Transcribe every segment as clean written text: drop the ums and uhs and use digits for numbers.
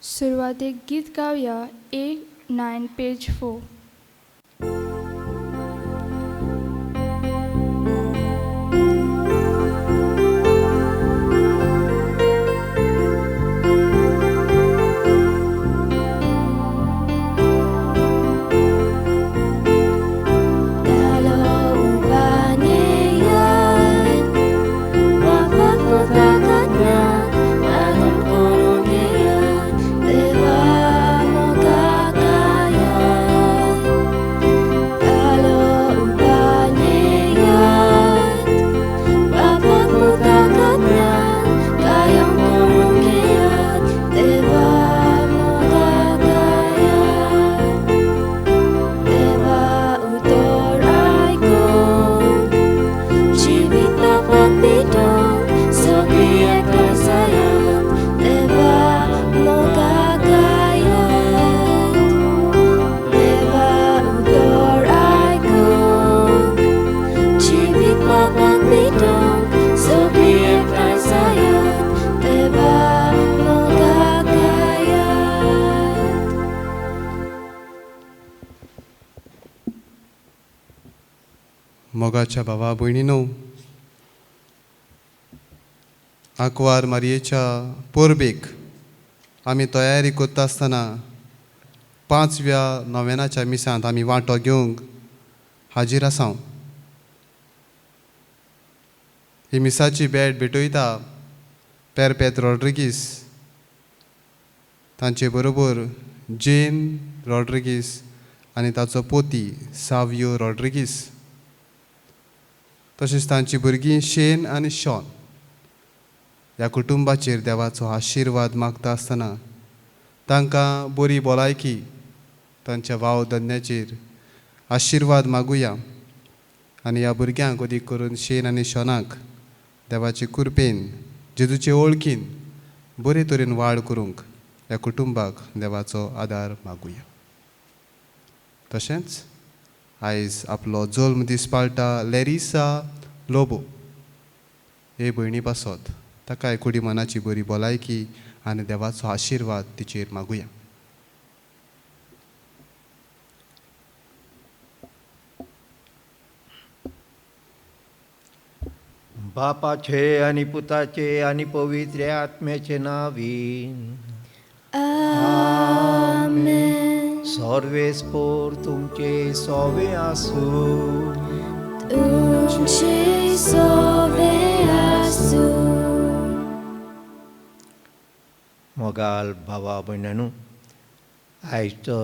सुरवातेक गीत गावया A9 page 4. मोगाच्या भावा भयणीनो, आंकवार मारयेच्या पोरबेक आमी तयारी करता आसतना 5व्या नोवेनाच्या मिसांत आमी वांटो घेवंक हाजीर आसां. ही मिसाची भेट भेटयता पेरपेत रॉड्रिगीस, तांचे बरोबर जेन रॉड्रिगीस आनी ताचो पोती सावियो रॉड्रिगीस, तशेंच तांची भुरगीं शेन आनी शॉन. ह्या कुटुंबाचेर देवाचो आशिर्वाद मागता आसतना तांकां बरी भलायकी, तांच्या वाव धन्याचेर आशिर्वाद मागुया आनी ह्या भुरग्यांक अदीक करून शेन आनी शॉनाक देवाचे कृपेन जेजूचे वळखीन बरे तरेन वाड करूंक ह्या कुटुंबाक देवाचो आदार मागुया. तशेंच आयज आपलो जल्म दीस पाळटा लॅरिसा लोबो हे भयणी पासत, ताकाय कुडी मनाची बरी भलायकी आनी देवाचो आशिर्वाद तिचेर मागुया. बापाचे आनी पुताचे आनी पवित्र आत्म्याचे नावीन आमेन. सर्वेस्पोर तुमचे सोवे आसूं, तुमचे सोवे आसूं. मोगाल भावा भयणांनो, आयचो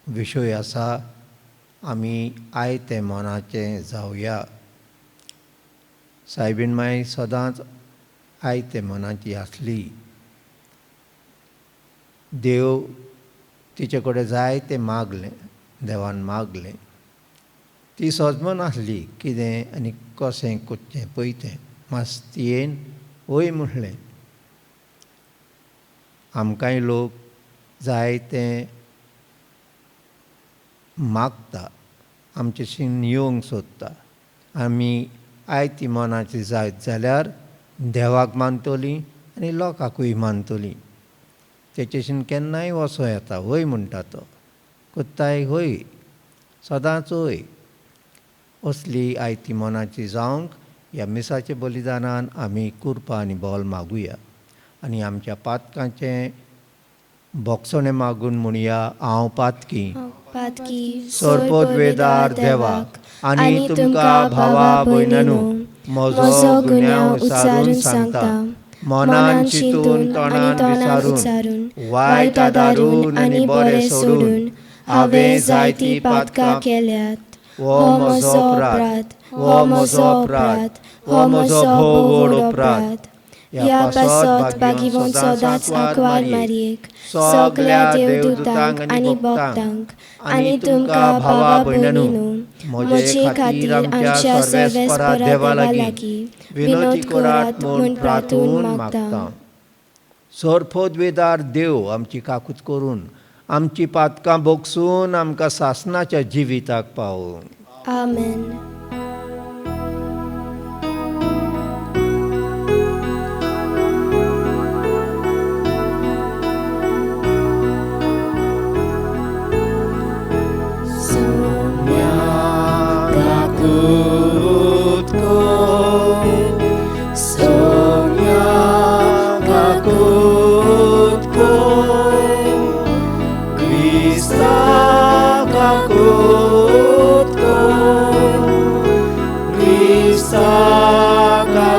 विशय आसा आमी आयते मनाचे जावया. सायबीण माय सदांच आयते मनाची आसली. देव तिचे कडेन जाय तें मागलें, देवान मागलें. ती सजमन आसली कितें आनी कशें करचें पळयतें. मास्तियेन वय म्हणलें. आमकांय लोक जाय तें मागता, आमचेशीन येवंक सोदता. आमी आयती मनाची जायत जाल्यार देवाक मानतलीं आनी लोकांकूय मानतलीं. तेचेशीन केन्नाय वसो येता, वय म्हणटा तो. कोत्ताय हय, सदांच हय. असली आयती मनाची जावंक ह्या मिसाच्या बलिदानान आमी कृपा आनी बोल मागुया आनी आमच्या पातकांचें बोगसणें मागून म्हणया, हांव पातकी सोरपोतवेदार देवाक आनी तुमकां भावा भयणांनो म्हजो गुन्यांव उच्चारून सांगता. मनान चिंतून तोंडान विचारून वायट आदारून आनी बरें सोडून हांवें जायतीं पातकां केल्यात. हो म्हजो अपराध, हो म्हजो अपराध, हो म्हजो भोव व्हड अपराध. ह्या पासत बागीवन सदांच आंकवार मारयेक, सगळ्या देवदूतांक आनी भक्तांक आनी तुमकां भावा भयणांनो म्हजे खातीर आमच्या सर्वेस्परा देवा लागीं विनोदी करात म्हूण प्रार्थून मागता. सोरपोतवेदार देव आमची काकूट करून आमची पातकां बोगसून आमकां सासणाच्या जिविताक पावोवं. आमेन.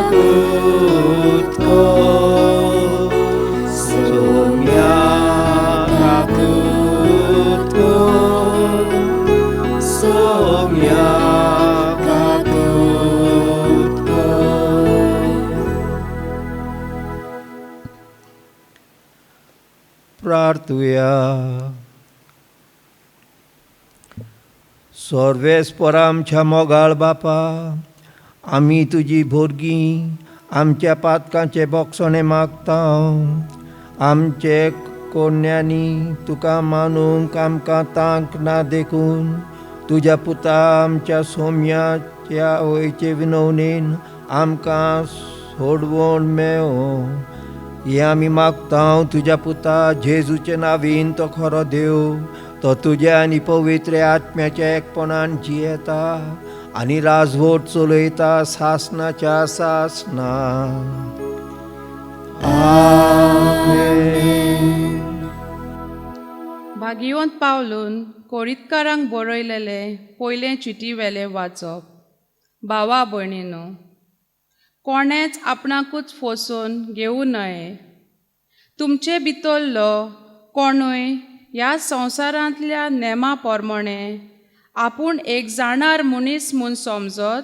kakutko, Soumya kakutko, Soumya kakutko. प्रार्थूया. सर्वेस्पर आमच्या मोगाळ बापा, आमी तुजी भुरगीं आमच्या पातकांचे बोगसणे मागता. आमचे कोण्यांनी तुका मानूंक आमकां तांक ना देखून तुज्या पुता आमच्या सोम्याच्या वयचे विनवणेन आमकां सोडवण मेळो. हे आमी मागता तुज्या पुता जेजूचे नांवीन, तो खरो देव. तो तुज्या आनी पवित्र आत्म्याच्या एकपणान जियेता आनी राजवट चलयता सासनाच्या सासना. आमेन. भागियोंत पावलून कोरितकारांक बरयलेले पयले चिटी वेले वाचप. भावा भयणीनो, कोणेच आपणाकूच फोसून घेवू नये. तुमचे भितरलो कोणूय ह्या संवसारांतल्या नेमा पोरमणे आपूण एक जाणार मनीस म्हूण समजत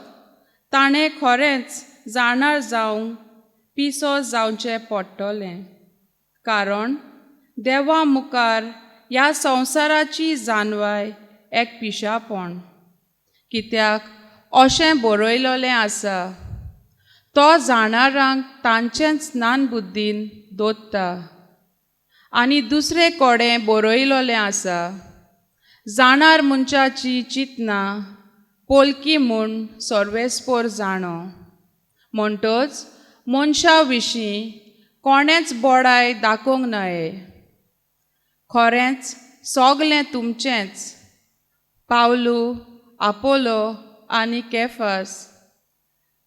ताणें खरेंच जाणार जावंक पिसो जावचें पडटलें. कारण देवा मुखार ह्या संवसाराची जानवाय एक पिशापण. कित्याक अशें बरयलोलें आसा, तो जाणारांक तांचेच ज्ञान बुद्धीन दोत्ता. आनी दुसरे कोडें बरयलोलें आसा, जाणार मनशाची चिंतना पोलकी म्हूण सर्वेस्पर जाणो. म्हणटच मनशा विशीं कोणेच बोडाय दाखोवंक न्हये. खरेंच सोगलें तुमचेंच. पावलू, आपोलो आनी केफास,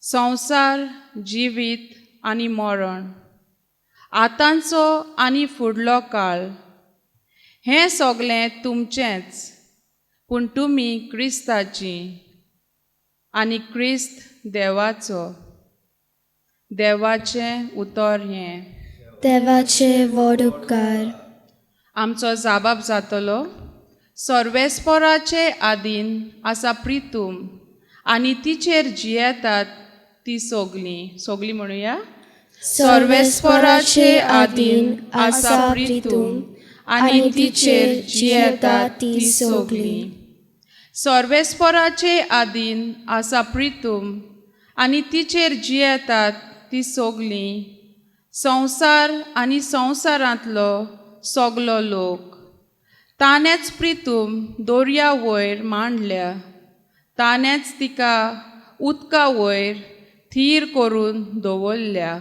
संवसार, जिवीत आनी मरण, आतांचो आनी फुडलो काळ, हें सोगलें तुमचेंच. पूण तुमी क्रिस्ताची आनी क्रिस्त देवाचो. देवाचें उतर हें. देवाचे व्हड उपकार. आमचो जाबाब जातलो, सर्वेस्पराचे आदीन आसा प्रितूम आनी तिचेर जियेतात ती सोगलीं म्हणुया. सर्वेस्पराचे आदीन आसा प्रितूम आनी तिचेर जियेतात ती सोगलीं. सर्वेस्पराचे आदीन आसा प्रितूम आनी तिचेर जियेतात ती सोगलीं. संवसार आनी संवसारांतलो सोगलो लोक. ताणेंच प्रितूम दोर्या वयर मांडल्या. ताणेंच तिका उदका वयर थीर करून दवरल्या.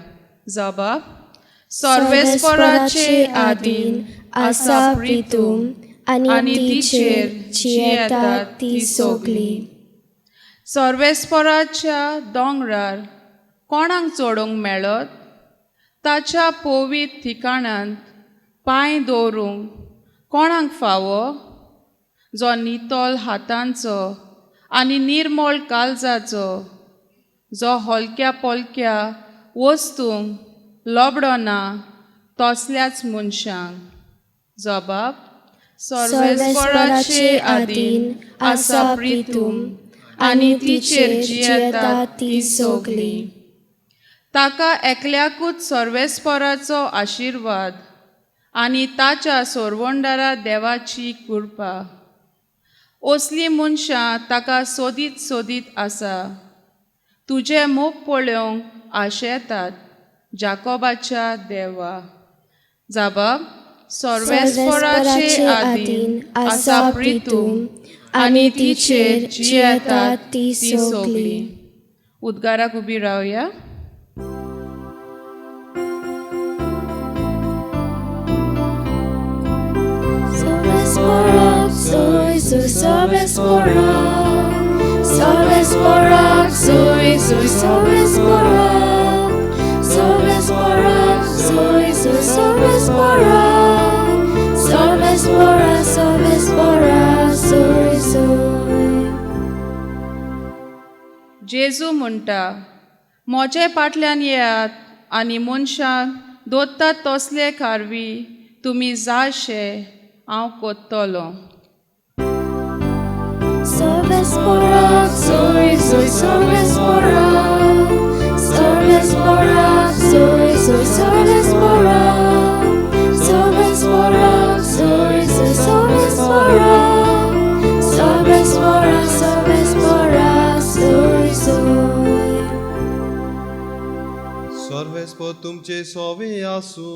जबाब, सर्वेस्पराचे आदीन आसा प्रितूम आनी तिचेर जियेतात ती सोगलीं. सर्वेस्पराच्या दोंगरार कोणाक चडोवंक मेळत? ताच्या पवित्र ठिकाणांत पांय दवरूंक कोणाक फावो? जो नितोल हातांचो आनी निर्मळ काळजाचो, जो हलक्या पोलक्या वस्तूंक लोबडो ना तसल्याच मनशांक. जबाब, सर्वेस्पराचे आदीन आसा प्रितूम आनी तिचेर जियेतात ती सोगलीं. ताका एकल्याकूच सर्वेस्पराचो आशिर्वाद आनी ताच्या सोरवंडारा देवाची कृपा. असलीं मनशां ताका सोदीत सोदीत आसा. तुजें मोग पळोवंक आशेतात, जाकोबाच्या देवा. जबाब, सर्वेस्पराचे आदीन आसा प्रितूम आनी तिचेर जियेतात ती सोगलीं. उद्गाराक उबी रावया. जेजू म्हणटा, म्हजे फाटल्यान येयात आनी मनशाक दोत्तात तसले कारवी तुमी जायशे हांव कोत्तलो. Sorvespora, soy, sorvespora. Sorvespora, soy, sorvespora. Sorvespora, soy, sorvespora. Sorvespora, sorvespora, soy. सर्वेस्पो तुमचे सोवे आसूं.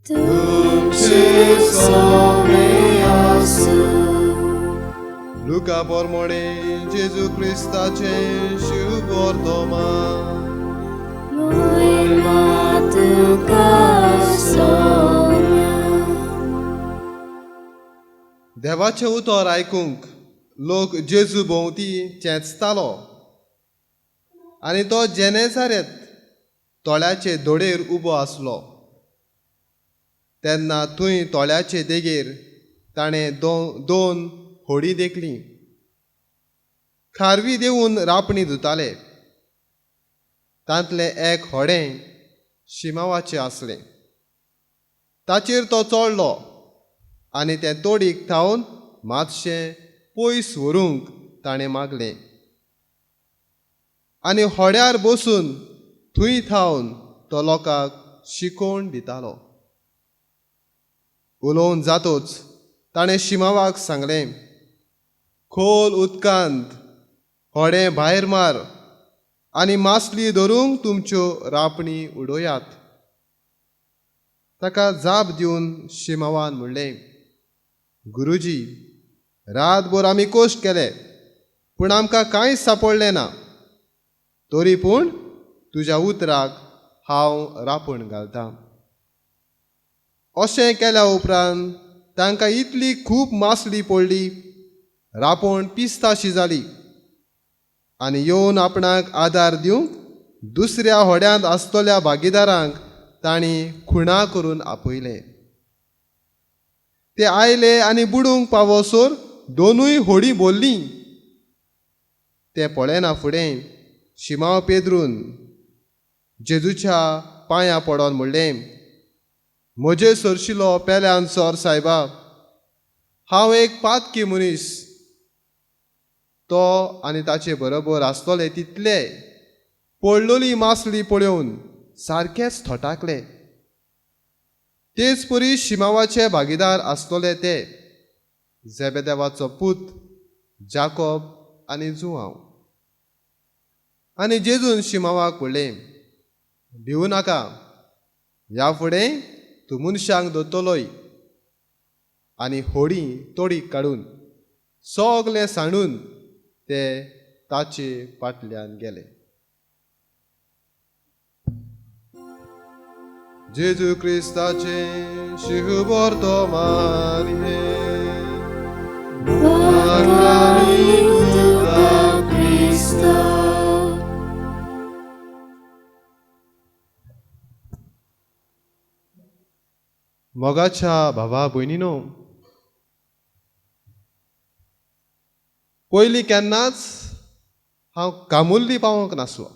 तुमचे सोवे आसूं. लुका पोरमोणे जेजू क्रिस्ताचे शुभ वर्तमान. Moima tuka sonia. देवाचें उतर आयकूंक लोक जेजू भोंवती चेंचतालो आनी तो जेनेसारेत तोळ्याचे दोडेर उबो आसलो. तेन्ना थंय तोळ्याचे देगेर ताणें दोन होडी देखली. खारवी देऊन रापणी धुताले. तांतलें एक होडें शिमावाचें आसलें. ताचेर तो चोडलो आनी तें तोडीक थावन मातशें पयस व्हरूंक ताणें मागलें. आनी होड्यार बसून थंय थावन तो लोकांक शिकोवन दितालो. उलोवन जातूच ताणें शिमावाक सांगलें, खोल उदकांत होडें भायर मार आनी मासली धरूंक तुमच्यो रापणी उडोयात. ताका जाप दिवन शिमावान म्हणलें, गुरुजी, रातभर आमी कश्ट केले पूण आमकां कांयच सांपडलें ना. तरी पूण तुज्या उतराक हांव रापण घालतां. अशें केल्या उपरांत तांकां इतली खूब मासली पडली, रापण पिस्ताशी जाली आनी येवन आपणाक आदार दिवंक दुसऱ्या होड्यांत आसतल्या भागीदारांक तांणी खुणा करून आपयले. ते आयले आनी बुडूंक पावसोर दोनूय होडी बोल्ली. ते पळयना फुडें शिमाव पेद्रून जेजूच्या पांयां पडोन म्हणलें, म्हजे सरशिलो पेल्यान सर सायबा, हांव एक पातकी मनीस. तो आनी ताचे बरोबर आसतले तितले पडलोली मासली पळोवन सारकेच थोटाकले. तेच परी शिमावाचे भागीदार आसतले ते जेबेदेवाचो पूत जाकोब आनी जुआंव. आनी जेजून शिमावाक म्हणलें, भिवू नाका, ह्या फुडें तूं मनशांक दोतोलोय. आनी होडी तोडीक काडून सगलें सांडून ते ताचे फाटल्यान गेले. जेजू क्रिस्ताचे शुभ वर्तमान हे. मोगाच्या भावा भयणीनो, पयलीं केन्नाच हांव कामुल्ली पावोंक नासलो.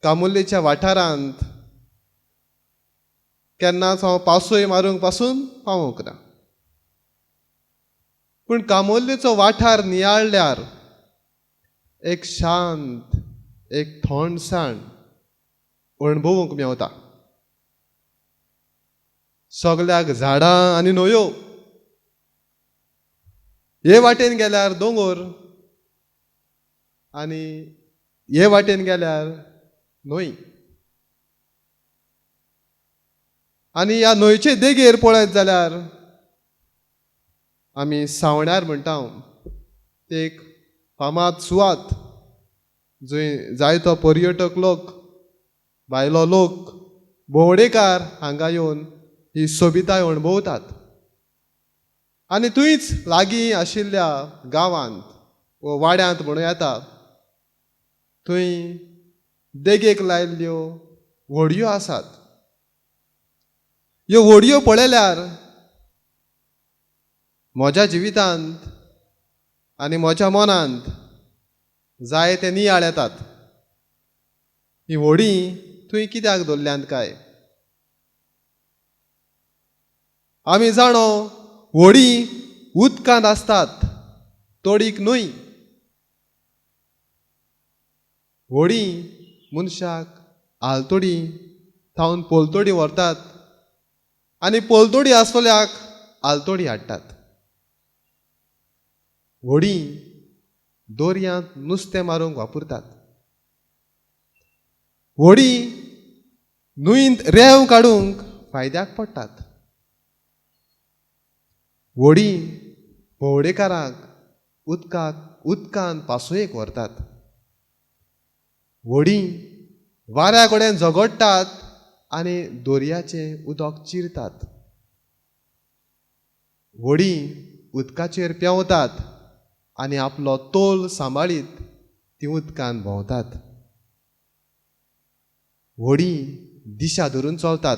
कामुल्लीच्या वाठारांत केन्नाच हांव पासोय मारूंक पासून पावोंक ना. पूण कामुल्लीचो वाठार नियाळल्यार एक शांत, एक थोंडसाण अणभवूंक मेवता. सगल्याक झाडां आनी न्हंयो, हे वाटेन गेल्यार दोंगर आनी हे वाटेन गेल्यार न्हंय. आनी ह्या न्हंयचे देगेर पळयत जाल्यार आमी सावण्यार म्हणटा ते एक फामाद सुवात, जंय जायतो पर्यटक लोक, भायलो लोक, भोंवडेकार हांगा येवन ही सोबिताय अणभवतात. आनी थंयच लागीं आशिल्ल्या गांवांत व वाड्यांत म्हणूं येता, थंय देगेक लायिल्ल्यो व्हडयो आसात. ह्यो व्हडयो पळयल्यार म्हज्या जिवितांत आनी म्हज्या मनांत जाय ते नियाळ येतात. ही व्हडी थंय कित्याक दवरल्यांत काय? आमी जाणो व्हडी उदकांत आसतात, तोडीक न्हय. व्हडी मनशाक आलतोडी थावन पोलतोडी व्हरतात आनी पोलतोडी आसतल्याक आलतोडी हाडटात. व्हडी दोर्यांत नुस्तें मारूंक वापरतात. व्हडी न्हंयेंत रेंव काडूंक फायद्याक पडटात. व्हडी भोंवडेकारांक उदकांत पासयेक व्हरतात. व्हडी वाऱ्या कडेन झगडटात आनी दोर्याचें उदक चिरतात. व्हडी उदकाचेर पेंवतात आनी आपलो तोल सांबाळीत ती उदकांत भोंवतात. व्हडी दिशा धरून चलतात.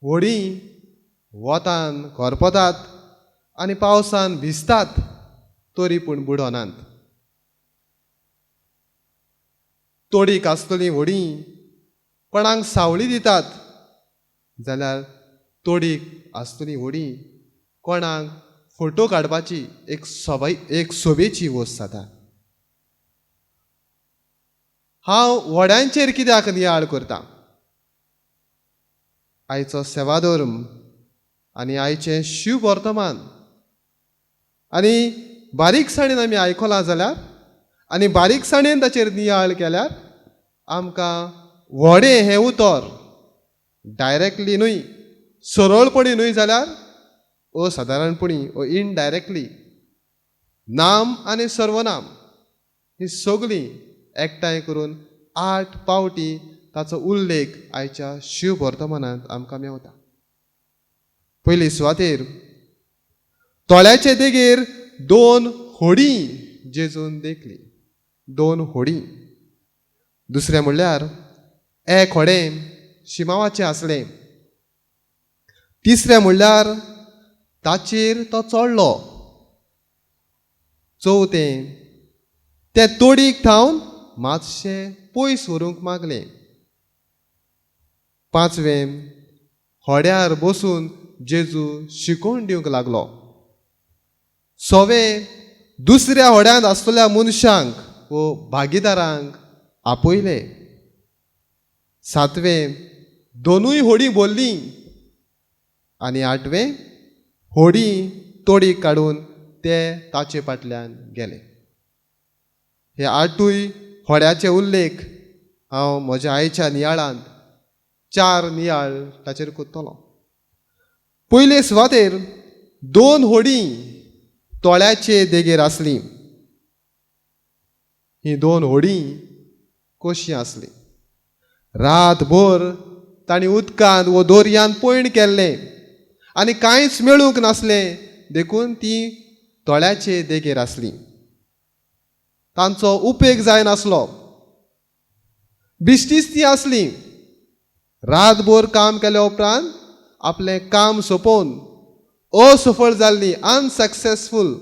व्हडी वतान करपतात आनी पावसान भिजतात तरी पूण बुडोनात. तोडीक आसतली व्हडी कोणाक सावळी दितात जाल्यार तोडीक आसतली व्हडी कोणाक फोटो काडपाची एक सोबेची वस्त जाता. हांव व्हड्यांचेर कित्याक नियाळ करतां? आयचो सेवाधर्म आनी आयचें शिव वर्तमान आनी बारीकसाणेन आमी आयकलां जाल्यार आनी बारीकसाणेन ताचेर नियाळ केल्यार आमकां व्हडें हें उतर डायरेक्टली न्हय, सरळपणी न्हय जाल्यार असादारणपणी इनडायरेक्टली नाम आनी सर्वनाम ही सगळीं एकठांय करून 8 पावटी ताचो उल्लेख आयच्या शिव वर्तमानांत आमकां मेवता. पयली सुवातेर तोळ्याचे देगेर 2 होडी जेजून देखली. 2 होडी. दुसरें म्हणल्यार एक व्हडें शिमावाचें आसलें. तिसरें म्हणल्यार ताचेर तो चडलो. चवथें तें तोडीक थावन मातशें पयस व्हरूंक मागलें. पांचवें होड्यार बसून जेजू शिकोवन दिवंक लागलो. सवें दुसऱ्या होड्यांत आसतल्या मनशांक वो भागीदारांक आपयले. सातवें 2 होडी बोल्ली आनी 8वें होडी तोडीक काडून ते ताचे फाटल्यान गेले. हे 8 होड्याचे उल्लेख हांव म्हज्या आईच्या नियाळांत 4 नियाळ ताचेर कोत्तलो. पयले सुवातेर 2 होडी तोळ्याचे देगेर आसली. ही 2 होडी कशी आसली? रातभर तांणी उदकांत वो दोर्यांत पयण केल्लें आनी कांयच मेळूंक नासलें देखून ती तोळ्याचे देगेर आसली. तांचो उपेग जायनासलो. बिश्टीच आसली. रातभर काम केल्या उपरांत आपलें काम सोंपोवन असफळ जाल्ली, अनसक्सेसफूल,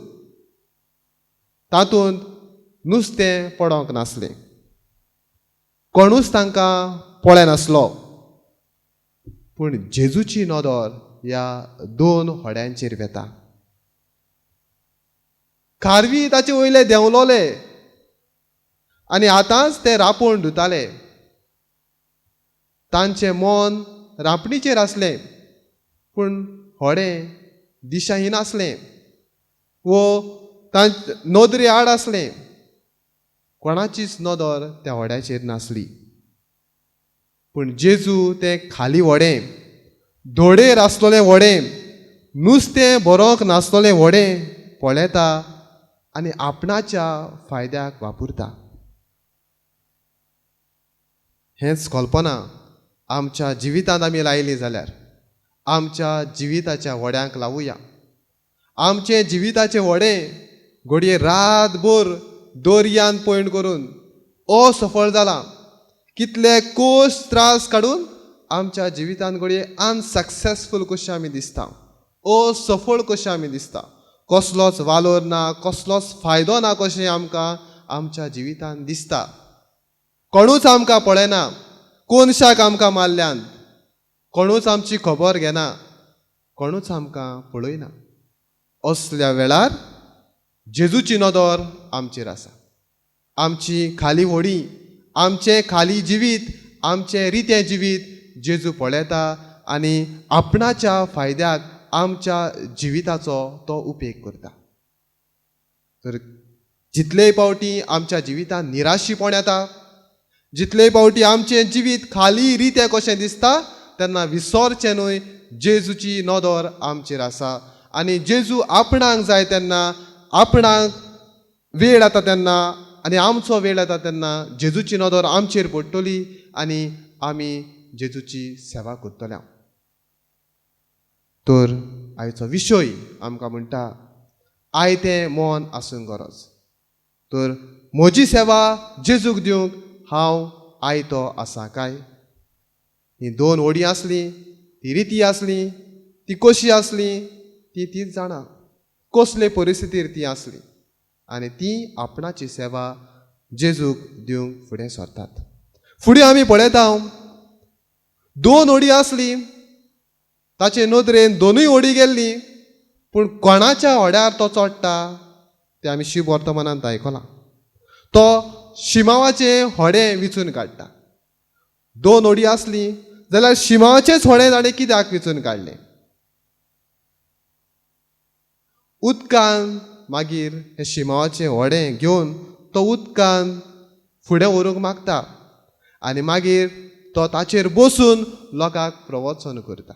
तातूंत नुस्तें पडोंक नासलें. कोणूच तांकां पळयनासलो. पूण जेजूची नदर ह्या 2 होड्यांचेर वेता. खारवी ताचे वयले देंवलोले आनी आतांच ते रांपोण धुताले. तांचें मन रांपणीचेर आसलें पूण होडें दिशाहीन आसलें वो नदरे आड आसलें. कोणाचीच नदर त्या व्हड्याचेर नासली. पूण जेजू तें खाली व्हडें, धोडेर आसतलें व्हडें, नुस्तें बरोंक नासतलें व्हडें पळयता आनी आपणाच्या फायद्याक वापरता. हेंच कल्पना आमच्या जिवितांत आमी लायली जाल्यार आमच्या जिविताच्या व्हड्यांक लावुया. आमचें जिविताचें व्हडें घडये रातभर दोर्यान पयण करून असफळ जालां. कितले कोस त्रास काडून आमच्या जिवितांत घडये अनसक्सेसफूल कशें आमी दिसता, असफळ कशें आमी दिसता, कसलोच वालोर ना, कसलोच फायदो ना कशें आमकां आमच्या जिवितान दिसता. कोणूच आमकां पळयना, कोनशाक आमकां मारल्यांत, कोणूच आमची खबर घेना, कोणूच आमकां पळयना. असल्या वेळार जेजूची नदर आमचेर आसा. आमची खाली व्हडी, आमचें खाली जिवीत, आमचें रितें जिवीत जेजू पळयता आनी आपणाच्या फायद्याक आमच्या जिविताचो तो उपेग करता. तर जितलेय पावटी आमच्या जिवितान निराशीपण येता, जितलेय पावटी आमचें जिवीत खाली रितें कशें दिसता, तेन्ना विसरचें न्हय, जेजूची नदर आमचेर आसा. आनी जेजू आपणाक जाय तेन्ना, आपणाक वेळ येता तेन्ना आनी आमचो वेळ येता तेन्ना जेजूची नदर आमचेर पडटली आनी आमी जेजूची सेवा करतल्या. तर आयचो विशय आमकां म्हणटा आयतें मन आसूंक गरज. तर म्हजी सेवा जेजूक दिवंक हांव आयतो आसा काय? ही 2 वडी आसली, ती रिती आसली, ती कशी आसली ती तीच जाणा, कसले परिस्थितीर ती आसली आनी ती आपणाची सेवा जेजूक दिवंक फुडें सरतात. फुडें आमी पळयता 2 वडी आसली, ताचे नदरेन 2य वडी गेल्ली, पूण कोणाच्या व्हड्यार तो चडटा तें आमी शिव वर्तमानांत आयकलां. तो शिमावाचें व्हडें विचून काडटा. 2 वडी आसली जाल्यार शिमावाचेंच व्हडें ताणें कित्याक विचून काडलें? उदकान मागीर हें शिमावाचें व्हडें घेवन तो उदकान फुडें व्हरूंक मागता आनी मागीर तो ताचेर बसून लोकांक प्रवचन करता.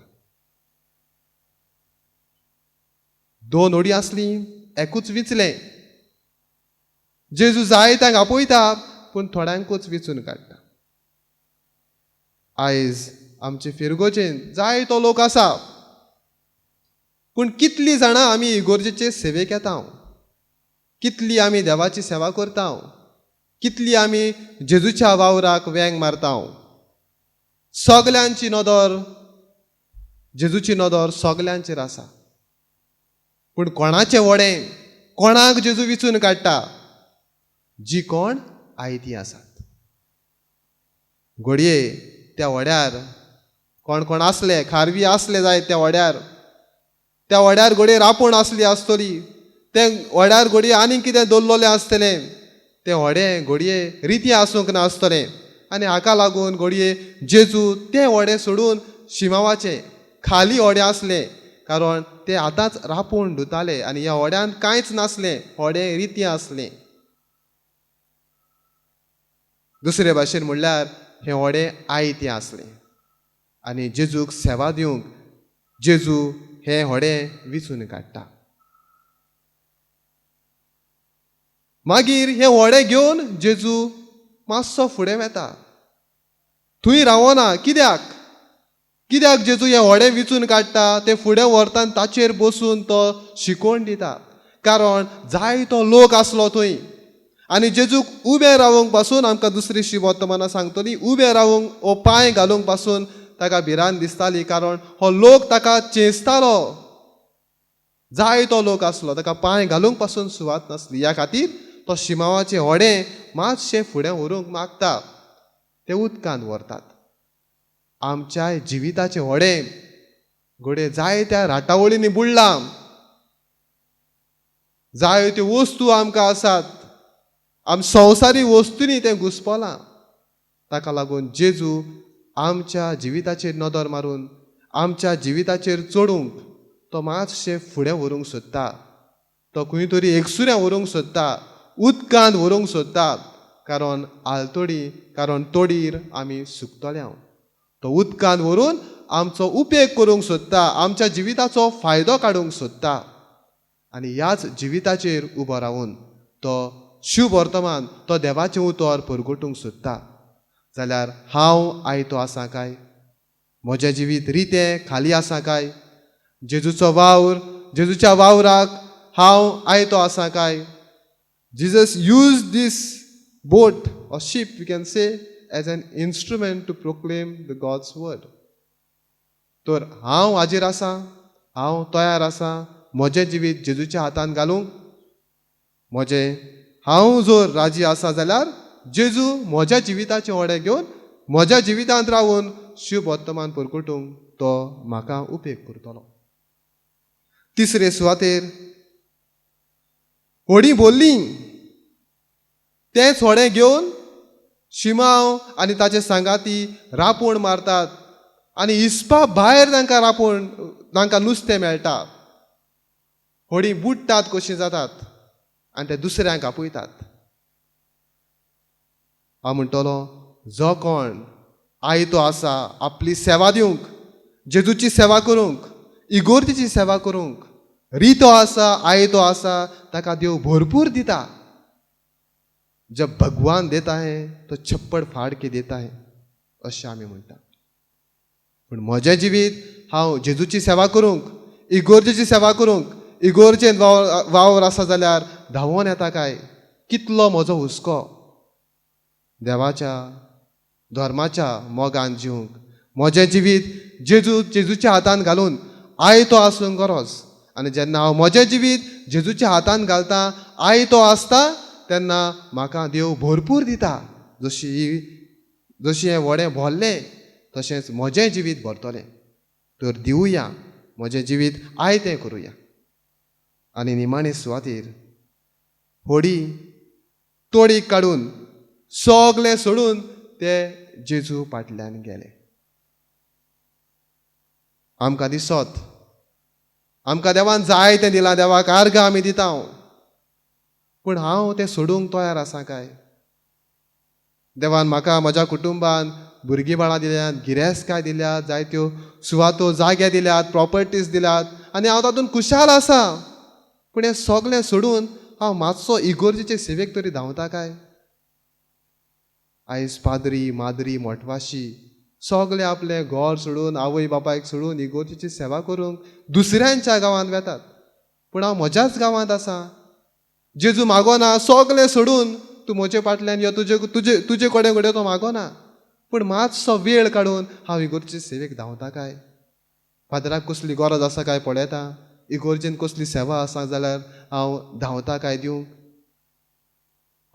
2 वडी आसली, एकूच विचलें. जेजू जाय तांक आपयता पूण थोड्यांकूच विचून काडटा. आयज आमचे फेरगोचेन जायतो लोक आसा, पूण कितलीं जाणां आमी इगोर्जेचे सेवेक येता, कितली आमी देवाची सेवा करता, कितली आमी जेजूच्या वावराक वेंग मारता. सगल्यांची नदर, जेजूची नदर सगल्यांचेर आसा. पूण कोणाचें व्हडें, कोणाक जेजू विचून काडटा? जी कोण आयतीं आसात. घडये त्या व्हड्यार कोण कोण आसले, खारवी आसले जायत त्या व्हड्यार घडये रापूण आसली आसतली, ते व्हड्यार घडये आनीक कितें दवरलेलें आसतलें, तें व्हडें घडये रिती आसूंक नासतलें आनी हाका लागून घडये जेजू तें व्हडें सोडून शिमावाचें खाली व्हडें आसलें, कारण ते आतांच रापूण धुताले आनी ह्या व्हड्यान कांयच नासलें, व्हडें रिती आसलें. दुसरे भाशेन म्हणल्यार हें व्हडें आयतें आसलें आनी जेजूक सेवा दिवंक जेजू हें व्हडें विचून काडटा. मागीर हें व्हडें घेवन जेजू मातसो फुडें वता. थंय रावना. कित्याक जेजू हें व्हडें विचून काडटा, तें फुडें व्हरता आनी ताचेर बसून तो शिकोवन दिता. कारण जायतो लोक आसलो थंय आनी जेजूक उबें रावूंक पासून आमकां दुसरी शिव वर्तमानां सांगतली, उबें रावूंक वो पांय घालूंक पासून ताका भिरांत दिसताली, कारण हो लोक ताका चेंचतालो. जायतो लोक आसलो, ताका पांय घालूंक पासून सुवात नासली. ह्या खातीर तो शिमावाचें व्हडें मातशें फुडें व्हरूंक मागता. ते उदकांत व्हरतात. आमच्या जिविताचें व्हडें घडये जायत्या राटावळींनी बुडलां. जायत्यो वस्तू आमकां आसात, संवसारी वस्तूंनी तें घुस्पलां. ताका लागून जेजू आमच्या जिविताचेर नदर मारून आमच्या जिविताचेर चडूंक तो मातशें फुडें व्हरूंक सोदता. तो खंय तरी एकसुऱ्या व्हरूंक सोदता, उदकांत व्हरूंक सोदता, कारण तोडीर आमी सुकतले. तो उदकांत व्हरून आमचो उपेग करूंक सोदता, आमच्या जिविताचो फायदो काडूंक सोदता. आनी ह्याच जिविताचेर उबो रावून तो शिव वर्तमान, तो देवाचें उतर परगटूंक सोदता. जाल्यार हांव आयतो आसां काय? म्हजें जिवीत रितें खाली आसा काय? जेजूच्या वावराक हांव आयतो आसां काय? Jesus used this boat or ship, we can say, as an instrument to proclaim the God's word. तर हांव हाजेर आसां, हांव तयार आसां म्हजें जिवीत जेजूच्या हातान घालूंक हांव जर राजी आसा जाल्यार जेजू म्हज्या जिविताचें व्हडें घेवन म्हज्या जिवितांत रावून शुभ वर्तमान परकुटूंक तो म्हाका उपेग करतलो. तिसरे सुवातेर व्हडी बोल्ली तेंच व्हडें घेवन शिमाव आनी ताचे सांगाती रापूण मारतात आनी हिसपा भायर तांकां नुस्तें मेळटा. व्हडी बुडटात कशीं जातात आनी ते दुसऱ्यांक आपयतात. हांव म्हणटलो जो कोण आयतो आसा आपली सेवा दिवंक, जेजूची सेवा करूंक, इगोर्जेची सेवा करूंक रितो आसा आयतो आसा ताका देव भरपूर दिता. जब भगवान देता है तो छप्पड फाड़ के देता है अशें आमी म्हणटा. पूण म्हजें जिवीत हांव जेजूची सेवा करूंक, इगोर्जेची सेवा करूंक, इगोर्जेन वावर आसा जाल्यार धांवोन येता काय कितलो म्हजो हुस्को देवाच्या धर्माच्या मोगान जिवंक म्हजें जिवीत जेजूच्या हातान घालून आयतो आसूंक गरज. आनी जेन्ना हांव म्हजें जिवीत जेजूच्या हातान घालता आयतो आसता तेन्ना म्हाका देव भरपूर दिता. जशी हें व्हडें भरलें तशेंच म्हजें जिवीत भरतलें. तर दिवया म्हजें जिवीत आयतें करुया. आनी निमाणे सुवातेर व्हडी तोडीक काडून सगलें सोडून ते जेजू फाटल्यान गेले. आमकां दिसत आमकां देवान जाय तें दिलां, देवाक आर्ग आमी दिता. पूण हांव तें सोडूंक तयार आसा काय? देवान म्हाका म्हज्या कुटुंबान भुरगीं बाळां दिल्यात, गिरेस्तकाय दिल्यात, जायत्यो सुवातो जागे दिल्यात, प्रॉपर्टीज दिल्यात आनी हांव तातूंत खुशाल आसा. पूण हें सगलें सोडून हांव मातसो इगोर्जेचे सेवेक तरी धांवता काय? आयज पाद्री माद्री मोटवाशी सगळे आपलें घर सोडून आवय बापायक सोडून इगोर्जेची सेवा करूंक दुसऱ्यांच्या गांवांत वेतात. पूण हांव म्हज्याच गांवांत आसा. जेजू मागोना सगलें सोडून तूं म्हजे फाटल्यान यो, तुजे कडेन घडये तो मागोना. पूण मातसो वेळ काडून हांव इगोर्जेचे सेवेक धांवता काय? फादराक कसली गरज आसा काय पळयता, इगोर्जेन कसली सेवा आसा जाल्यार हांव धांवता काय दिवंक.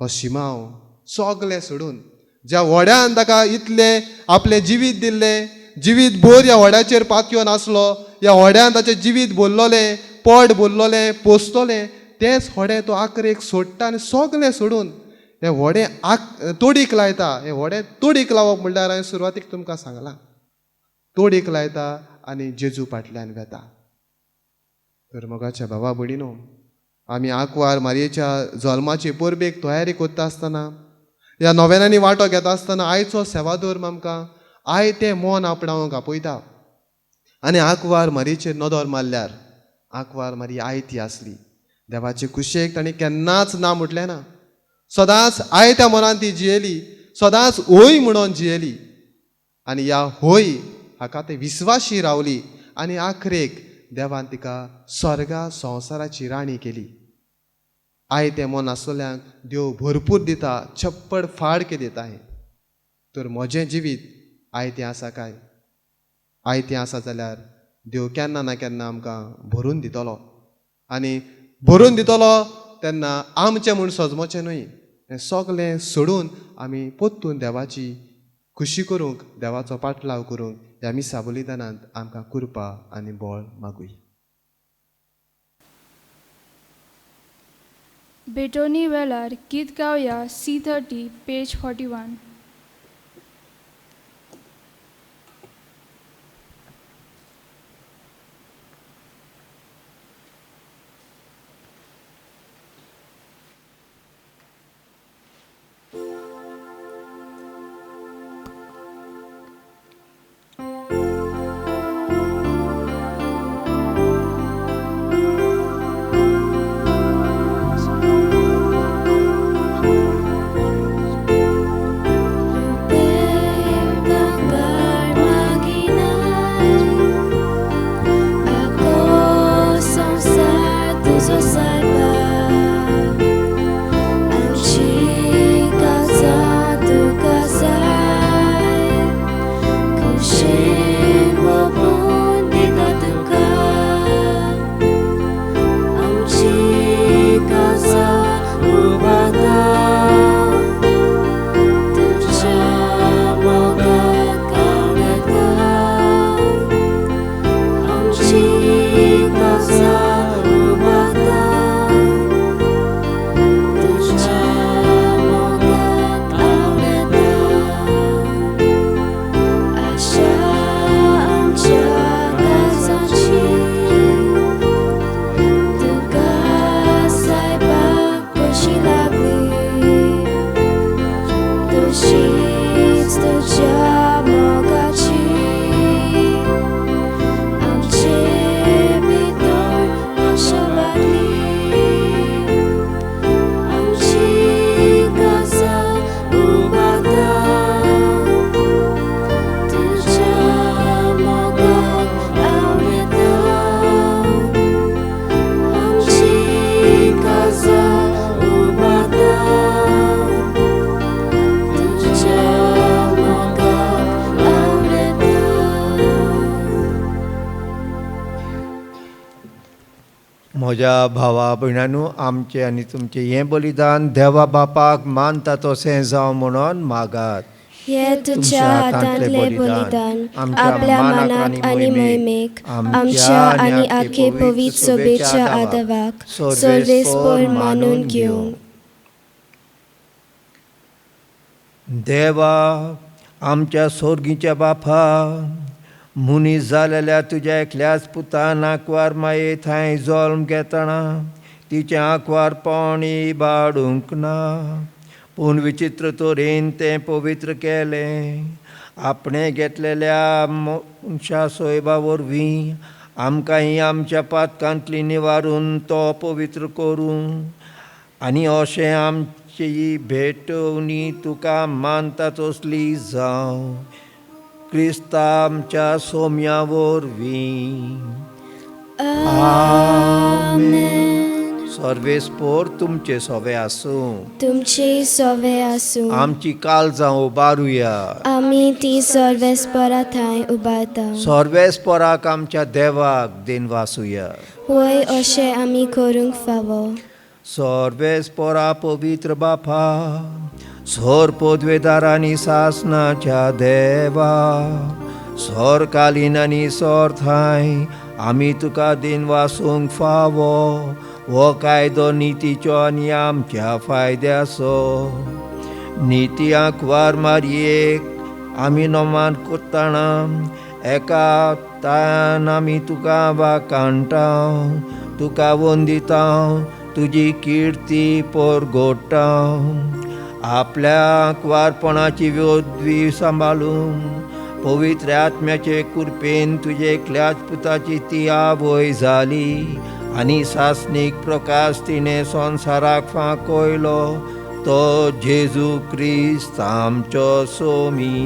हो शिमाव सगलें सोडून ज्या व्हड्यान ताका इतलें आपलें जिवीत दिल्लें, जिवीत भर ह्या व्हड्याचेर पातयो नासलो, ह्या व्हड्यान ताचें जिवीत बोल्लोलें, पड बोल्लोलें, पोसतोलें, तेंच व्हडें तो आखरेक सोडटा आनी सगलें सोडून हें व्हडें तोडीक लायता. हें व्हडें तोडीक लावप म्हणल्यार हांवें सुरवातीक तुमकां सांगलां, तोडीक लायता आनी जेजू फाटल्यान वेता. तर मोगाच्या भावा भयणीनो, आमी आंकवार मारयेच्या जल्माचे परबेक तयारी करता आसतना, ह्या नोवेनांनी वांटो घेता आसतना आयचो सेवा धर्म आमकां आयतें मन आपणावंक आपयता. आनी आंकवार मारयेचेर नदर मारल्यार आंकवार मारी आयती आसली. देवाचे कुशेक ताणी केन्नाच ना म्हटलें ना. सदांच आयत्या मनान ती जियेली, सदांच होय म्हणून जियेली. आनी ह्या होय हाका ते विस्वाशी रावली आनी आखरेक देवान तिका स्वर्गा संवसाराची राणी केली. आयतें मन आसलेल्यांक देव भरपूर दिता, छप्पड फाड के दिता हें. तर म्हजें जिवीत आयतें आसा काय? आयतें आसा जाल्यार देव केन्ना ना केन्ना आमकां भरून दितलो. आनी भरून दितलो तेन्ना आमचें म्हूण सजमोचें न्हय, हें सगलें सोडून आमी पोत्तून देवाची खुशी करूंक, देवाचो पाटलाव करूंक ह्या मिसा बलिदानांत आमकां कृपा आनी बळ मागुया. बेटोनी वेळार गीत गावया C30 पेज 41. म्हज्या भावा भयणांनो, आमचे आनी तुमचे हें बलिदान देवा बापाक मानता तशें जावं म्हणून मागात. हे तुझ्या हातांतले बलिदान आपल्या मानाक आनी मोहिमेक आमच्या आनी आखे पवित्र सोबेच्या आदवाक सर्वेस्पर मानून घेवंक. देवा आमच्या सोर्गीच्या बापा, मुनीस जालेल्या तुज्या एकल्याच पुतान आंकवार माये थंय जल्म घेतना तिचें आंकवारपण इबाडूंक ना, पूण विचित्र तरेन तें पवित्र केलें. आपणे घेतलेल्या मनशा सोयबा वरवीं आमकां ही आमच्या पातकांतली निवारून तो पवित्र करूं आनी अशें आमची भेटवणी तुका मानता तसली जावं. क्रिस्ता आमच्या सोम्या वरवीं. आमेन. सर्वेस्पर तुमचे सोवे आसूं. तुमचे सोवे आसूं. आमची काळजां उबारुया. आमी ती सर्वेस्परा थंय उबारता. सर्वेस्पराक आमच्या देवाक दिनवासुया. होय, अशें आमी करूंक फावो. सर्वेस्परा पवित्र बापा, सर पदवेदार आनी सासनाच्या देवा, सरकालीन आनी थंय आमी तुका दिनवासूंक फावो. हो कायदो नितीचो आनी आमच्या फायद्याचो. निती आंकवार मारयेक आमी नोमान कोत्ताना एका तान आमी तुका वाकाणटा, तुका वंदिता, तुजी किर्ती परगोडटा. आपल्या आंकवारपणाची वेदवी सांबाळून पवित्र आत्म्याचे कृपेन तुजे एकल्याच पुताची ती आवय जाली आनी सासनीक प्रकाश तिणें संवसाराक फांकयलो, तो जेजू क्रिस्त आमचो सोमी.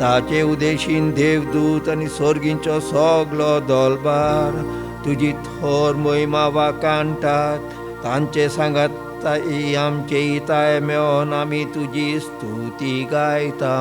ताचे उदेशीन देवदूत आनी सर्गींचो सगलो दलबार तुजी थोर मोहिमा वाकाणटात. तांचे सांगात आमचे इताय मेळोन आमी तुजी स्तुती गायता.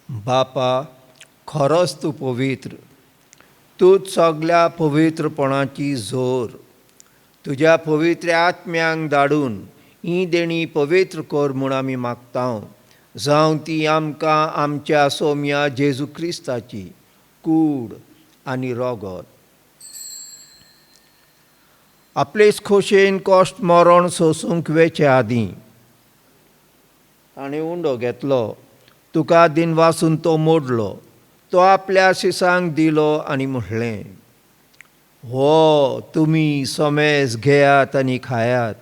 बापा, खरोच तूं पवित्र. तूंच सगल्या पवित्रपणाची जोर. तुज्या पवित्र आत्म्यांक धाडून ही देणी पवित्र कर म्हूण आमी मागता. जावं ती आमकां आमच्या सोम्या जेजू क्रिस्ताची कूड आनी रगत. आपलेच खोशेन कश्ट मरण सोसूंक वेचे आदीं ताणें उंडो घेतलो, तुका दिनवासून तो मोडलो, तो आपल्या शिसांक दिलो आनी म्हणलें, हो तुमी सोमेज घेयात आनी खायात,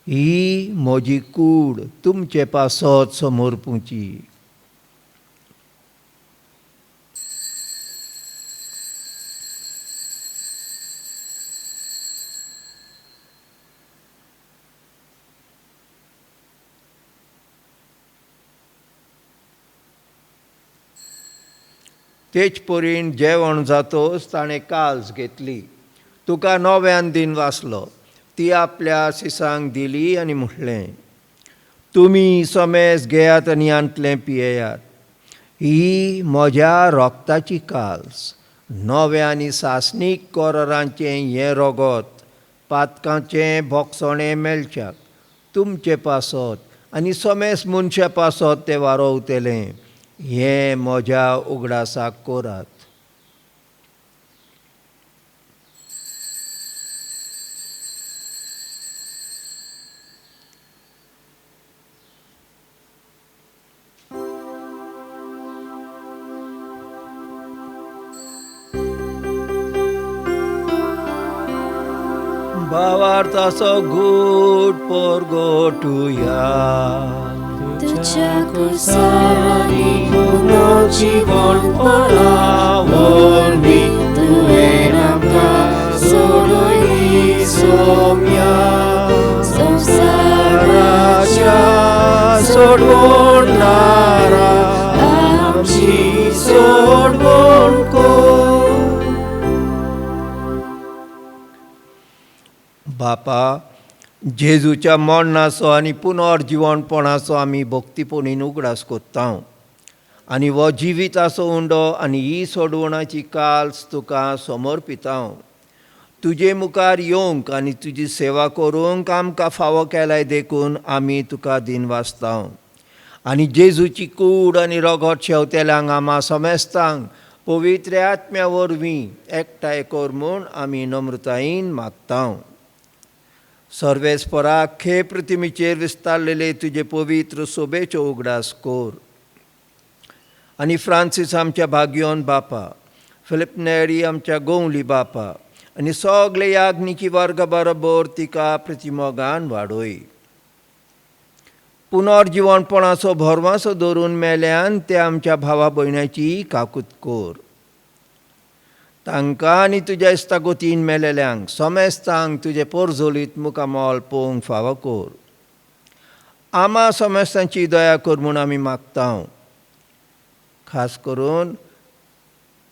ही म्हजी कूड तुमचे पासत समर्पूची. तेच परीन जेवण जातोच ताणें काल्ज घेतली, तुका नव्यान दिन वाचलो, ती आपल्या शिसांक दिली आनी म्हणलें, तुमी सोमेज घेयात आनी आंतलें पियेयात, ही म्हज्या रोगताची काल्स, नवे आनी सासणीक कोरांचें हें रगत पातकांचें भोगसणें मेलच्याक तुमचे पासत आनी समेस मनशा पासत तें वारोवतलें, हें म्हज्या उगडासाक कोरात. भावार्थाचो घूट परगोटुया. तुझ्या कुसरांनी जीवनपणा वरवी तुवें आमकां सोडून सोम्या संवसाराच्या सोडवणारा आमची सोडवण कर. बापा, जेजूच्या मरणाचो आनी पुनर्जीवनपणाचो आमी भक्तीपोणीन उगडास कोत्ता आनी हो जिविताचो उंडो आनी ही सोडवणाची काल्स तुका समर्पिता. तुजे मुखार येवंक आनी तुजी सेवा करूंक आमकां फावो केल्याय देखून आमी तुका दिनवासता. आनी जेजूची कूड आनी रगत शेवतेल्यांक आम्हा समेस्तांक पवित्र आत्म्या वरवीं एकठांय कर म्हूण आमी नम्रतायेन मागता. सर्वेस्पराक खे प्रतिमेचेर विस्तारलेले तुजे पवित्र सोबेच्यो उगडास कोर. आनी फ्रांसीस आमच्या भाग्योन बापा, फिलिप नेरी आमच्या गोंवली बापा आनी सगळे याज्ञिकी वर्ग बरोबर तिका प्रतिमोगान वाडोय. पुनर्जीवनपणाचो भरवंसो धरून मेल्यान ते आमच्या भावा भयणाची काकूत कोर. तांकां आनी तुज्या इश्टागोतीन मेलेल्यांक समेस्तांक तुजे पोरजोलीत मुखामोल पळोवंक फावो कोर. आमा समेस्तांची दया कर म्हूण आमी मागता. खास करून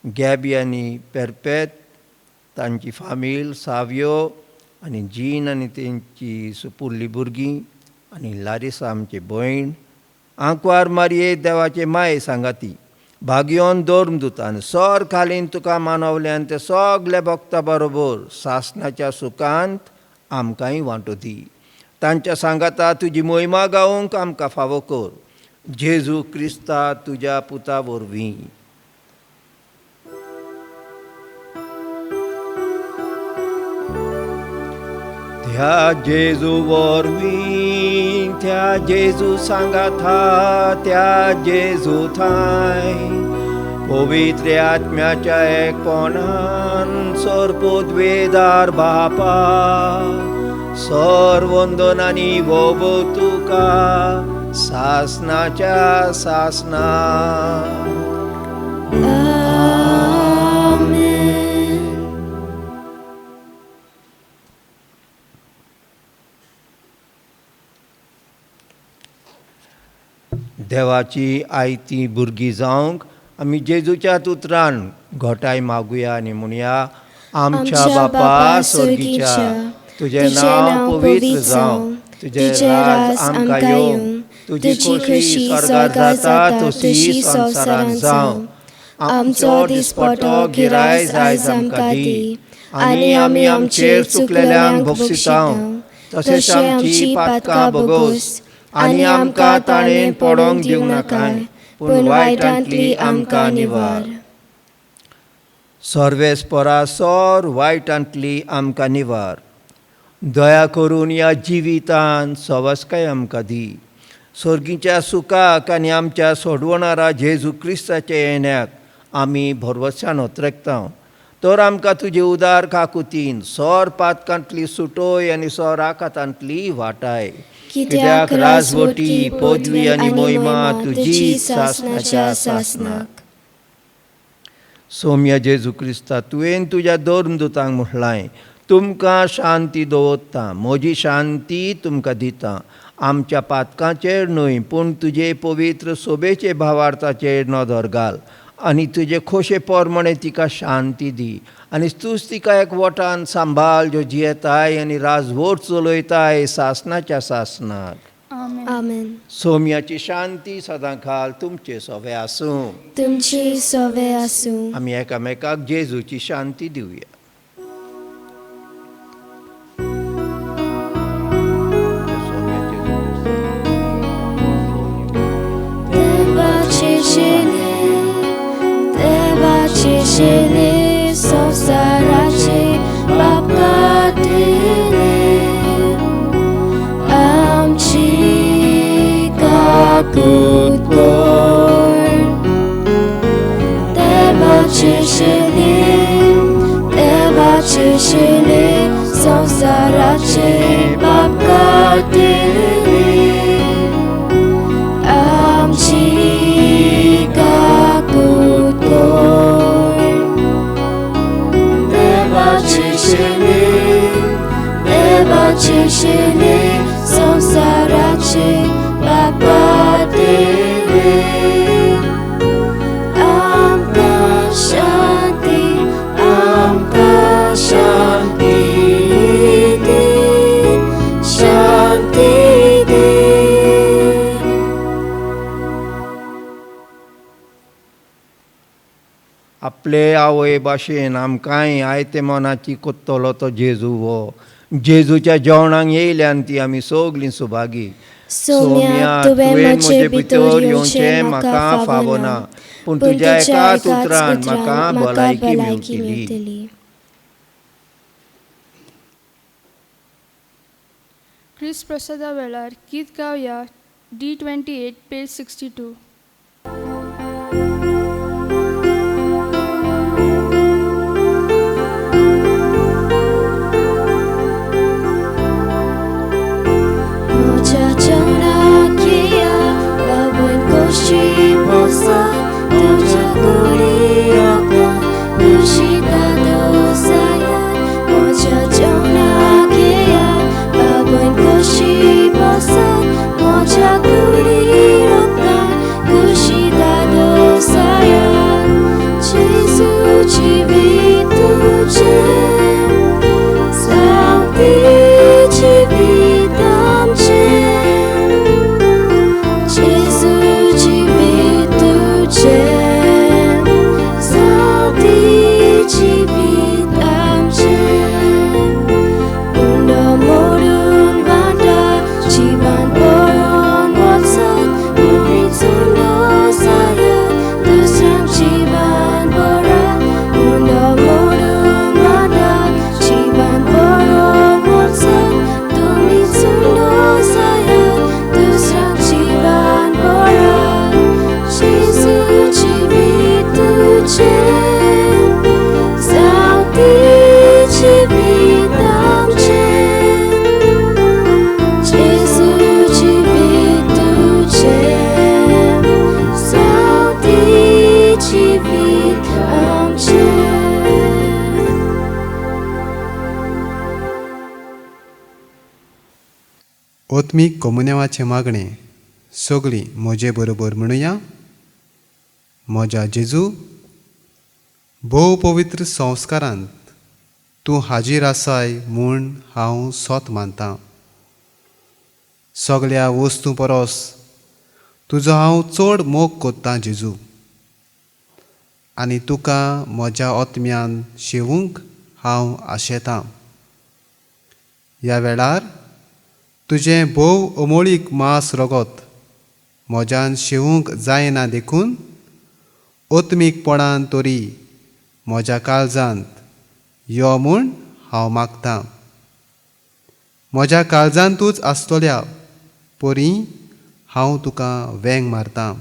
गॅबी आनी पेरपेत, तांची फामील साव्यो आनी जीन आनी तेंची सुपुर्ली भुरगीं आनी लारिसा आमची भयण, आंकवार मारये देवाचे माये सांगाती, भाग्योन दोर्मदूतान सर खालीन तुका मानवल्यान ते सगळे भक्ता बरोबर सासणाच्या सुखांत आमकांय वांटो दी. तांच्या सांगाता तुजी मोहिमा गावूंक आमकां फावो कर. जेजू क्रिस्ता तुज्या पुता वरवीं. त्या जेजू वरवीं, त्या जेजू सांगाता, त्या जेजू थाय पवित्र आत्म्याच्या एकपणान सर्पोद्वेदार बापा, सर्वंदनांनी वोबो तुका सासणाच्या सासना. देवाची आयती भुरगीं जावंक आमी जेजूच्या उतरान घोटाय मागुया आनी म्हणया, आमच्या बापा स्वर्गीच्या, तुजें नांव पवित्र जावं, तुजें राज आमकां येवं, तुजी खोशी स्वर्गार जाता तशी संवसारांत जावं. आमचो दिसपटो गिराय आयज आमकां दी, आनी आमी आमचेर चुकलेल्यांक बक्षिसांव, तशेंच आमची पातकां बोगोस आनी आमकां ताणेन पडोंक दिवं नाकाय, पूण वायटांतली आमकां निवार. सर्वेस्परा सर वायटांतली आमकां निवार. दया करून ह्या जिवितान सवस्काय आमकां दी. सर्गीच्या सुखाक आनी आमच्या सोडवणारा जेजू क्रिस्ताच्या येण्याक आमी भरवशान उतरकता. तर आमकां तुजे उदार काकुतीन सर पातकांतली सुटोय आनी सर आकांतांतली वाटाय. कित्याक राजवटी, पदवी आनी मोहिमा तुजी सासणाच्या सासनाक. सौम्य जेजू क्रिस्ता, तुवें तुज्या दोर्मदूतांक म्हटलाय, तुमकां शांती दवरता, म्हजी शांती तुमकां दिता. आमच्या पातकांचेर न्हय पूण तुजे पवित्र सोबेचे भावार्थाचेर नदर घाल आनी तुजे खोशे पोरमणे तिका शांती दी. आनी तूंच तिका एकवटान सांबाळ, ज्यो जियेताय आनी राजवट चलयताय सासणाच्या सासनाक. आमेन. आमेन. सोम्याची शांती सदांकाळ तुमचे सोबे आसूं. तुमची सोवे आसूं. आमी एकामेकाक जेजूची शांती दिवया. देवाचे शेले संसाराचे बापकातीने आमची काकूत कोर. देवाचे शेले संसाराचे बापकातीने आमची काकूत कोर. देवाचे शेले संसाराचे बापकातीने आमकां शांती दे. आपले आवय भाशेन आमकांय आयते मनाची कोत्तलो तो जेजू हो. जेजूच्या जेवणाक येयल्यान ती आमी सगलीं सुभागी. सोम्या तुवें म्हजे भितर येवचें म्हाका फावना, पूण तुज्या एकाच उतरान म्हाका भलायकी मेळटली. ख्रिस्त प्रसादा वेळार गीत गावया D28 पेज 62. म्हज्या जेवणाक येया बाबून कशी पोसात तुज्या कुडी रोखडात कुशीता दोसायात. म्हज्या जेवणाक येया बाबून कशी पोसात म्हज्या कुडी रोखडात कुशीता दोसायात. जेजू जिवीत तुजें सावती जिवीत आमचें. जेजू जिवीत तुजें सावती जिवीत आमचें. उंडो मोडून वाटा जिवान पळोवन वचत मुळीच उंडो जायात दुसऱ्यांक जिवान बरात. उंडो मोडून वाटा जिवान पळोवन वचत तुमीच उंडो जायात दुसऱ्यांक जिवान बरात. जेजू जिवीत तुजें सावती जिवीत आमचें. जेजू जिवीत तुजें सावती जिवीत आमचें. ओत्मीक कोमुन्यावाचे मागणे सगळीं म्हजे बरोबर म्हणुया. म्हज्या जेजू, भोव पवित्र संस्कारांत तूं हाजीर आसाय म्हूण हांव सोत मानतां. सगळ्या वस्तू परस तुजो हांव चड मोग कोत्तां जेजू. आनी तुका म्हज्या ओतम्यान शेवूंक हांव आशेतां. ह्या वेळार तुजें भोव अमोळीक मांस रगत म्हज्यान शेवूंक जायना देखून ओत्मीकपणान तरी म्हज्या काळजांत यो म्हूण हांव मागतां. म्हज्या काळजांतूच आसतल्या परी हांव तुका वेंग मारतां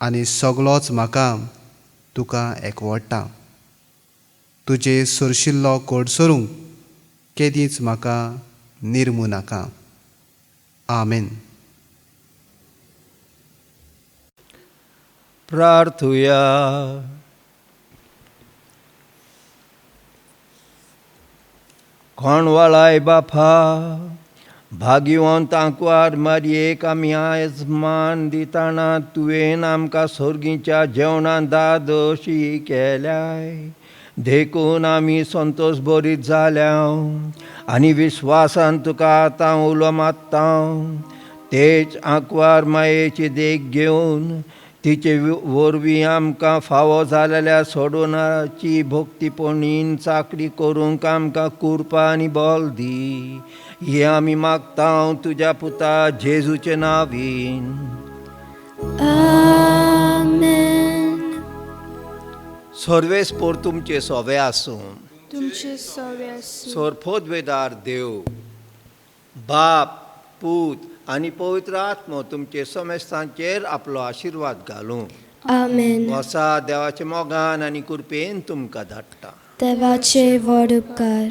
आनी सगळोच म्हाका तुका एकवडटा. तुजे सरशिल्लो कोडसरूंक केदींच म्हाका निर्मू नाका. आमेन. प्रार्थुया. कोणवाळाय बापा, भाग्यवंतांक वार मारयेक आमी आयज मान दिताना तुवें आमकां सर्गीच्या जेवणान दादोशी केल्याय. देखून आमी संतोश भरीत जाल्या आनी विश्वासान तुका आतां उलो मागता. तेच आंकवार मायेची देख घेवन तिचे वरवीं आमकां फावो जालेल्या सोडोनाची भोक्तीपोणीन चाकरी करूंक आमकां कुरपा आनी बल दी. हे आमी मागता तुज्या पुता जेजूचे नांवीन. आमेन. सर्वेस्पोर तुमचे सोवे आसूं. तुमचे सवे आसूं. सोरफोदवेदार देव, बाप, पूत आनी पवित्र आत्मो तुमचे समेस्तांचेर आपलो आशिर्वाद घालूं. आमेन. वसा देवाचे मोगान आनी कृपेन तुमकां धाडटा. देवाचे व्हड उपकार.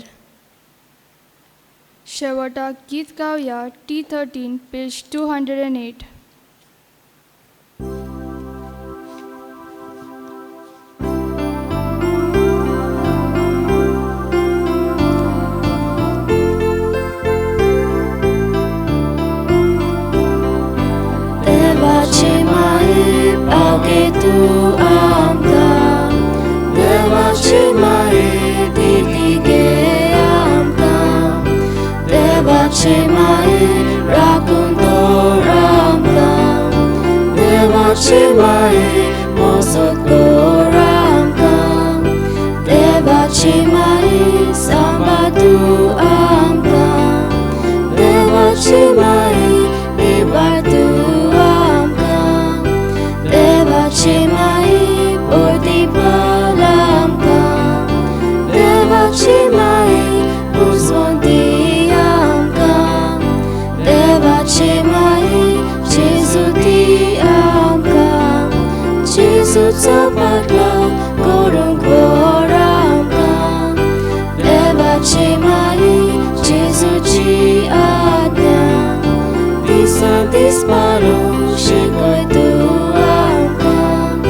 शेवटाक गीत गावया T13 पेज 208. देवाचे माये पावगे तूं आमकां. देवाचे माये दिली गे आमकां. देवाचे माये राखून दवर आमकां. देवाचे माये मोसत दवर आमकां. देवाचे माये सांबाळ तूं आमकां. देवाचे माये निबार तूं आमकां. देवाचे माये पोरदीपाल आमकां. देवाचे माये पुजवंती आमकां. देवाचे माये जेजू दी आमकां. जेजूचो पाटलो करूंक व्हर आमकां. देवाचे माये जेजूची आज्ञा. दिसान दीस मारूंक शिकय तूं आमकां.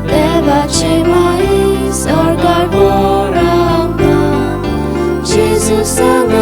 देवाचे माये स्वर्गार व्हर आमकां. जेजू सांग